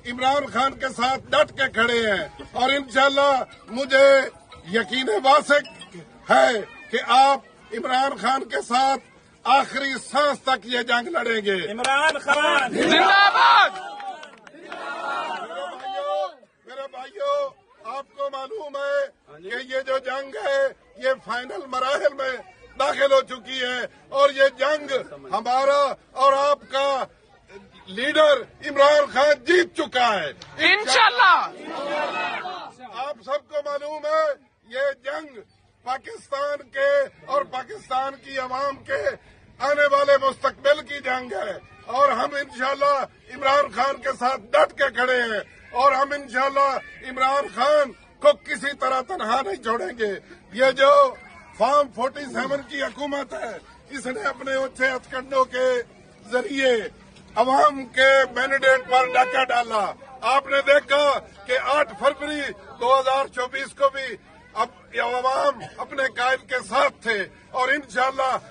इमरान खान के साथ डट के खड़े हैं और इंशाल्लाह मुझे यकीन वासिक है कि आप इमरान खान के साथ आखिरी सांस तक ये जंग लड़ेंगे। इमरान खान जिंदाबाद। मेरे भाइयों, आपको मालूम है कि ये जो जंग है ये फाइनल मराहल में दाखिल हो चुकी है और ये जंग हमारा और आपका लीडर इमरान खान जीत चुका है इंशाल्लाह। आप सबको मालूम है ये जंग पाकिस्तान के और पाकिस्तान की आवाम के आने वाले मुस्तकबिल की जंग है और हम इंशाल्लाह इमरान खान के साथ डट के खड़े हैं और हम इंशाल्लाह इमरान खान को किसी तरह तनहा नहीं छोड़ेंगे। ये जो फॉर्म 47 की हुकूमत है इसने अपने ऊंचे हथकंडों के जरिए अवाम के मैंडेट पर डाका डाला। आपने देखा कि 8 फरवरी 2024 को भी अब अवाम अपने कायद के साथ थे और इंशाल्लाह